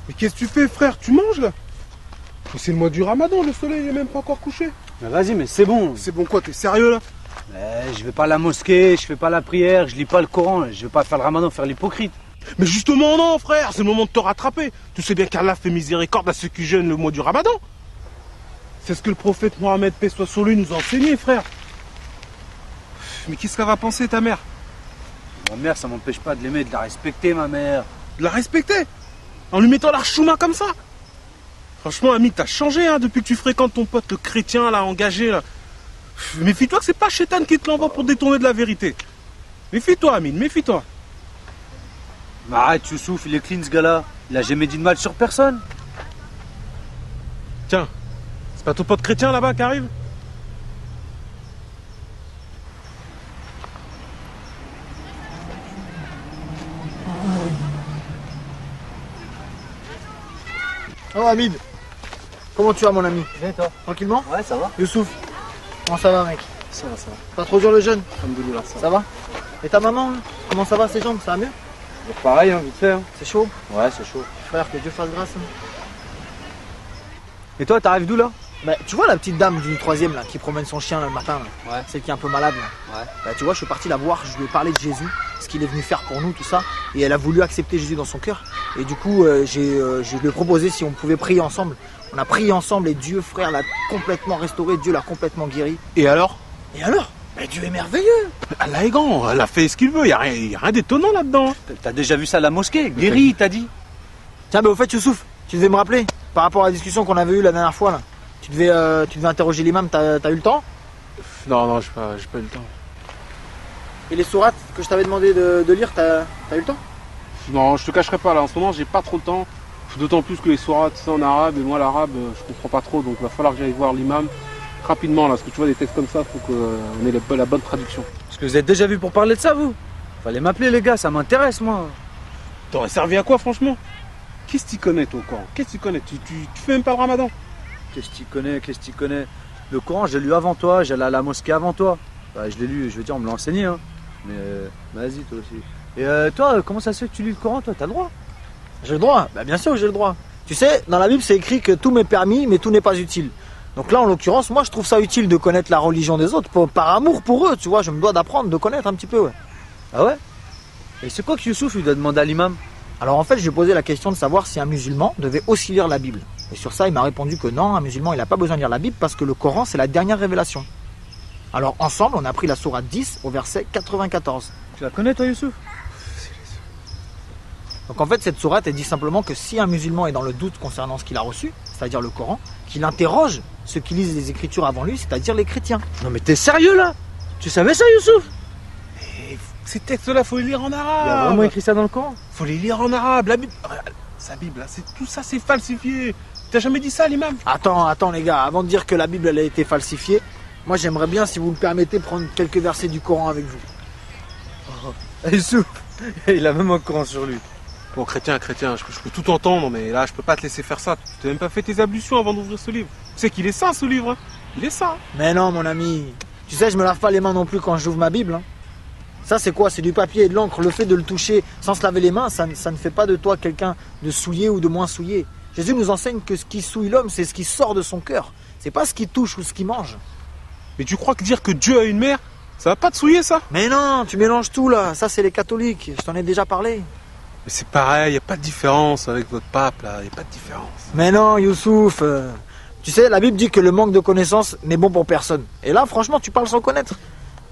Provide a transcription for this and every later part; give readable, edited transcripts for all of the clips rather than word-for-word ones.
Mais qu'est-ce que tu fais, frère? Tu manges, là? C'est le mois du Ramadan, le soleil est même pas encore couché. Mais vas-y, mais c'est bon. C'est bon quoi, t'es sérieux, là? Je vais pas à la mosquée, je fais pas la prière, je lis pas le Coran, je vais pas faire le Ramadan, faire l'hypocrite. Mais justement non, frère, c'est le moment de te rattraper. Tu sais bien qu'Allah fait miséricorde à ceux qui jeûnent le mois du Ramadan. C'est ce que le prophète Mohammed, paix soit sur lui, nous a enseigné, frère. Mais qu'est-ce qu'elle va penser, ta mère? Ma mère, ça m'empêche pas de l'aimer, de la respecter, ma mère. De la respecter? En lui mettant l'archouma comme ça? Franchement, ami, t'as changé, hein, depuis que tu fréquentes ton pote le chrétien, là, engagé, là. Méfie-toi que c'est pas Chétan qui te l'envoie pour détourner de la vérité. Méfie-toi, Amine, méfie-toi. Mais arrête, Youssouf, il est clean, ce gars-là. Il a jamais dit de mal sur personne. Tiens, c'est pas ton pote chrétien, là-bas, qui arrive? Oh Hamid, comment tu vas mon ami? Bien toi? Tranquillement? Ouais, ça va. Youssouf, comment ça va mec? Ça va, ça va. Pas trop dur le jeûne? Alhamdoulilah, Ça va? Et ta maman, là comment ça va ses jambes? Ça va mieux? Pareil, hein, vite fait. Hein. C'est chaud? Ouais, c'est chaud. Frère, que Dieu fasse grâce. Hein. Et toi, t'arrives d'où là? Bah, tu vois la petite dame du 3e là, qui promène son chien là, le matin là, Ouais. celle qui est un peu malade là. Ouais. Bah, tu vois, je suis parti la voir, je lui ai parlé de Jésus, ce qu'il est venu faire pour nous, tout ça. Et elle a voulu accepter Jésus dans son cœur. Et du coup, je lui ai proposé si on pouvait prier ensemble. On a prié ensemble et Dieu, frère, l'a complètement restauré, Dieu l'a complètement guéri. Et alors? Et alors? Bah, Dieu est merveilleux! Allah est grand, elle a fait ce qu'il veut, y a rien d'étonnant là-dedans. T'as déjà vu ça à la mosquée? Guéri, t'as dit? Tiens, bah, au fait, Youssouf, tu devais me rappeler, par rapport à la discussion qu'on avait eue la dernière fois là. Tu devais interroger l'imam, t'as eu le temps? Non, j'ai pas eu le temps. Et les sourates que je t'avais demandé de lire, t'as eu le temps? Non, je te cacherai pas, là, en ce moment, j'ai pas trop le temps. D'autant plus que les sourates, c'est en arabe, et moi, l'arabe, je comprends pas trop, donc il va falloir que j'aille voir l'imam rapidement, là, parce que tu vois, des textes comme ça, faut qu'on ait la bonne traduction. Parce que vous êtes déjà vu pour parler de ça, vous? Fallait m'appeler, les gars, ça m'intéresse, moi. T'aurais servi à quoi, franchement? Qu'est-ce que tu connais, toi, au Coran? Qu'est-ce que tu connais? Tu fais même pas le Ramadan? Qu'est-ce que tu connais? Qu'est-ce que tu connais? Le Coran, j'ai lu avant toi, j'allais à la mosquée avant toi. Bah, je l'ai lu, je veux dire, on me l'a enseigné, hein. Mais vas-y, toi aussi. Et toi, comment ça se fait que tu lis le Coran, toi? T'as le droit? J'ai le droit? Bah bien sûr que j'ai le droit. Tu sais, dans la Bible, c'est écrit que tout m'est permis, mais tout n'est pas utile. Donc là, en l'occurrence, moi, je trouve ça utile de connaître la religion des autres, par amour pour eux, tu vois, je me dois d'apprendre, de connaître un petit peu, ouais. Ah ouais? Et c'est quoi que Youssouf, il doit demander à l'imam? Alors en fait, je lui ai posé la question de savoir si un musulman devait aussi lire la Bible. Et sur ça, il m'a répondu que non, un musulman, il n'a pas besoin de lire la Bible parce que le Coran, c'est la dernière révélation. Alors ensemble, on a pris la sourate 10 au verset 94. Tu la connais, toi, Youssouf? Donc en fait, cette sourate, elle dit simplement que si un musulman est dans le doute concernant ce qu'il a reçu, c'est-à-dire le Coran, qu'il interroge ceux qui lisent les Écritures avant lui, c'est-à-dire les chrétiens. Non mais t'es sérieux, là? Tu savais ça, Youssouf? Et ces textes-là, faut les lire en Il y a arabe. vraiment écrit ça dans le Coran? Faut les lire en arabe. La Bible, sa Bible, là, tout ça, c'est falsifié. T'as jamais dit ça, l'imam? Attends les gars, avant de dire que la Bible elle a été falsifiée, moi j'aimerais bien, si vous me permettez, prendre quelques versets du Coran avec vous. Youssouf, il a même un Coran sur lui. Bon, chrétien, je peux tout entendre, mais là, je peux pas te laisser faire ça. Tu t'as même pas fait tes ablutions avant d'ouvrir ce livre. Tu sais qu'il est saint, ce livre, hein. Il est saint. Mais non mon ami, tu sais je me lave pas les mains non plus quand j'ouvre ma Bible. Hein. Ça c'est quoi? C'est du papier et de l'encre. Le fait de le toucher sans se laver les mains, ça ne fait pas de toi quelqu'un de souillé ou de moins souillé. Jésus nous enseigne que ce qui souille l'homme, c'est ce qui sort de son cœur. C'est pas ce qui touche ou ce qui mange. Mais tu crois que dire que Dieu a une mère, ça va pas te souiller, ça? Mais non, tu mélanges tout là. Ça c'est les catholiques, je t'en ai déjà parlé. Mais c'est pareil, y a pas de différence avec votre pape, là. Y a pas de différence. Mais non, Youssouf, tu sais, la Bible dit que le manque de connaissance n'est bon pour personne. Et là, franchement, tu parles sans connaître.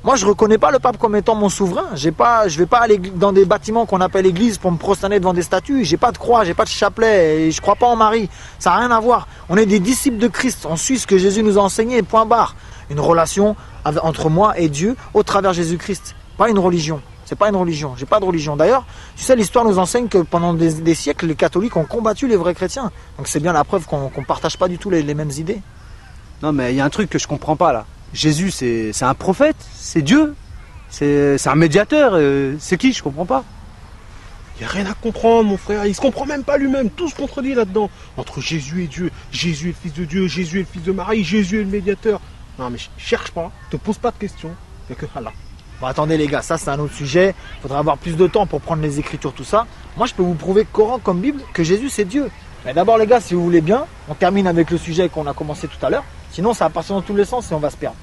Moi, je reconnais pas le pape comme étant mon souverain. Je vais pas aller dans des bâtiments qu'on appelle église pour me prosterner devant des statues. J'ai pas de croix, j'ai pas de chapelet, et je crois pas en Marie. Ça n'a rien à voir. On est des disciples de Christ. On suit ce que Jésus nous a enseigné, point barre. Une relation entre moi et Dieu au travers Jésus-Christ. Pas une religion. C'est pas une religion, j'ai pas de religion. D'ailleurs, tu sais, l'histoire nous enseigne que pendant des siècles, les catholiques ont combattu les vrais chrétiens. Donc c'est bien la preuve qu'on partage pas du tout les mêmes idées. Non mais il y a un truc que je comprends pas là. Jésus c'est un prophète, c'est Dieu, c'est un médiateur, c'est qui? Je comprends pas. Y a rien à comprendre, mon frère. Il se comprend même pas lui-même. Tout se contredit là-dedans. Entre Jésus et Dieu. Jésus est le fils de Dieu. Jésus est le fils de Marie. Jésus est le médiateur. Non mais cherche pas. Te pose pas de questions. Y a que Allah. Bon, attendez les gars, ça c'est un autre sujet. Il faudra avoir plus de temps pour prendre les écritures, tout ça. Moi, je peux vous prouver Coran comme Bible que Jésus c'est Dieu. Mais d'abord les gars, si vous voulez bien, on termine avec le sujet qu'on a commencé tout à l'heure. Sinon, ça va passer dans tous les sens et on va se perdre.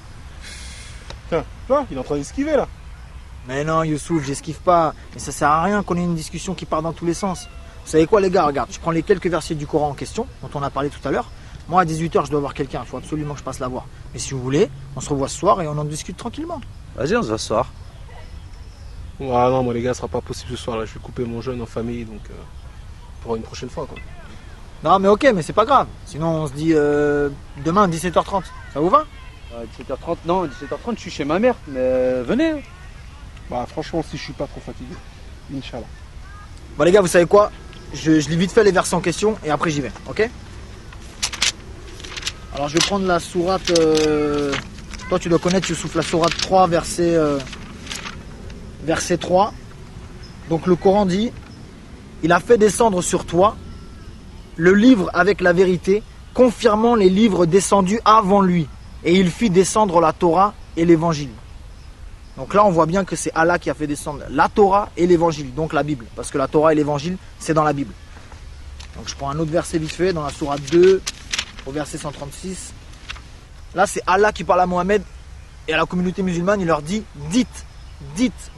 Tiens, toi, il est en train d'esquiver là. Mais non, Youssouf, j'esquive pas. Mais ça sert à rien qu'on ait une discussion qui part dans tous les sens. Vous savez quoi les gars, regarde, je prends les quelques versets du Coran en question, dont on a parlé tout à l'heure. Moi à 18h je dois voir quelqu'un, il faut absolument que je passe la voir. Mais si vous voulez, on se revoit ce soir et on en discute tranquillement. Vas-y, on se voit ce soir. Ah non, moi les gars, ce sera pas possible ce soir là. Je vais couper mon jeûne en famille, donc pour une prochaine fois quoi. Non mais ok, mais c'est pas grave. Sinon on se dit demain 17h30. Ça vous va? 17h30, non, 17h30 je suis chez ma mère, mais venez. Hein. Bah franchement, si je suis pas trop fatigué, Inch'Allah. Bon les gars, vous savez quoi? Je lis vite fait les versets en question et après j'y vais, ok? Alors je vais prendre la sourate, toi tu dois connaître Youssouf, la sourate 3 verset 3. Donc le Coran dit: il a fait descendre sur toi le livre avec la vérité, confirmant les livres descendus avant lui, et il fit descendre la Torah et l'évangile. Donc là on voit bien que c'est Allah qui a fait descendre la Torah et l'évangile, donc la Bible, parce que la Torah et l'évangile c'est dans la Bible. Donc je prends un autre verset vite fait dans la sourate 2 au verset 136. Là c'est Allah qui parle à Mohammed et à la communauté musulmane. Il leur dit: dites,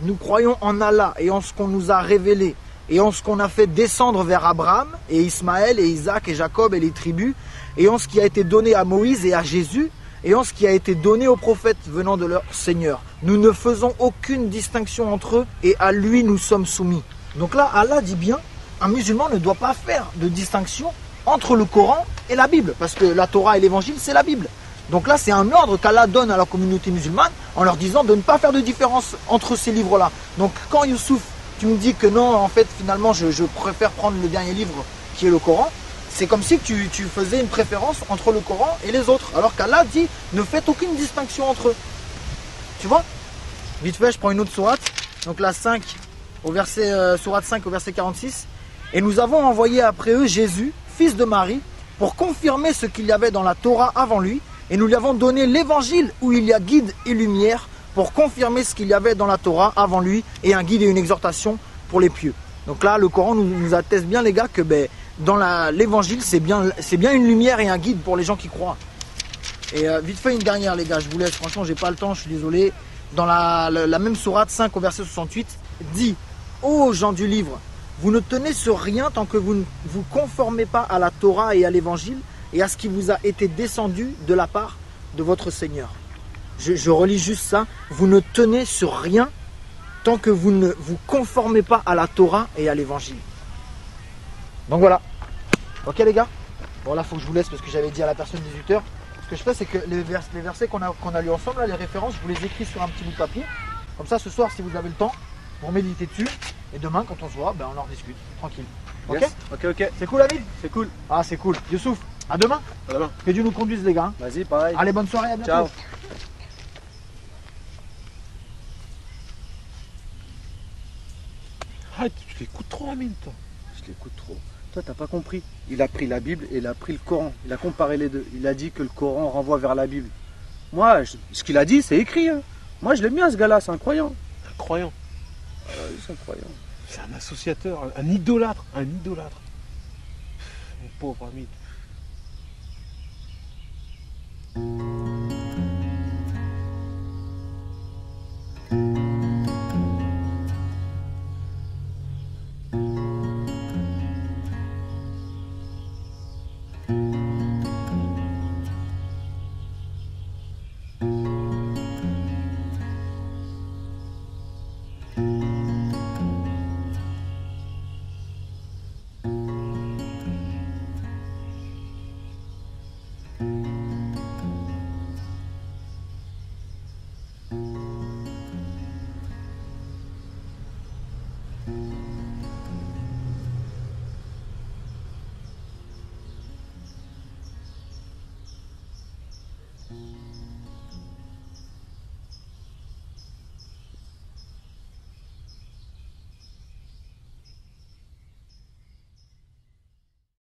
nous croyons en Allah et en ce qu'on nous a révélé et en ce qu'on a fait descendre vers Abraham et Ismaël et Isaac et Jacob et les tribus, et en ce qui a été donné à Moïse et à Jésus, et en ce qui a été donné aux prophètes venant de leur Seigneur. Nous ne faisons aucune distinction entre eux et à lui nous sommes soumis. Donc là Allah dit bien, un musulman ne doit pas faire de distinction entre le Coran et la Bible, parce que la Torah et l'évangile c'est la Bible. Donc là c'est un ordre qu'Allah donne à la communauté musulmane en leur disant de ne pas faire de différence entre ces livres là. Donc quand Youssouf tu me dis que non, en fait finalement je préfère prendre le dernier livre qui est le Coran, c'est comme si tu faisais une préférence entre le Coran et les autres, alors qu'Allah dit ne faites aucune distinction entre eux. Tu vois? Vite fait je prends une autre sourate, donc la 5 au verset, sourate 5 au verset 46. Et nous avons envoyé après eux Jésus, fils de Marie, pour confirmer ce qu'il y avait dans la Torah avant lui, et nous lui avons donné l'évangile où il y a guide et lumière, pour confirmer ce qu'il y avait dans la Torah avant lui, et un guide et une exhortation pour les pieux. Donc là le Coran nous atteste bien les gars que dans l'évangile c'est bien une lumière et un guide pour les gens qui croient. Et vite fait une dernière les gars, je vous laisse, franchement j'ai pas le temps, je suis désolé. Dans la même sourate 5 au verset 68 dit: ô gens du livre, vous ne tenez sur rien tant que vous ne vous conformez pas à la Torah et à l'évangile et à ce qui vous a été descendu de la part de votre Seigneur. Je relis juste ça. Vous ne tenez sur rien tant que vous ne vous conformez pas à la Torah et à l'évangile. Donc voilà. Ok les gars? Bon là faut que je vous laisse parce que j'avais dit à la personne 18h. Ce que je fais c'est que les versets qu'on a lus ensemble, là, les références, je vous les écris sur un petit bout de papier. Comme ça ce soir si vous avez le temps, vous méditez dessus. Et demain quand on se voit, on en rediscute. Tranquille. Ok? Yes. Ok. C'est cool David? C'est cool. Ah c'est cool. Youssouf, à demain. À demain. Que Dieu nous conduise les gars. Hein. Vas-y, pareil. Allez, bonne soirée, à bientôt. Ciao. Ah, tu l'écoutes trop, Amine, toi. Je l'écoute trop. Toi, t'as pas compris. Il a pris la Bible et il a pris le Coran. Il a comparé les deux. Il a dit que le Coran renvoie vers la Bible. Moi, ce qu'il a dit, c'est écrit. Hein. Moi, je l'aime bien, ce gars-là. C'est un croyant. Un croyant. C'est un croyant. C'est un associateur, un idolâtre. Un idolâtre. Mon pauvre Amine.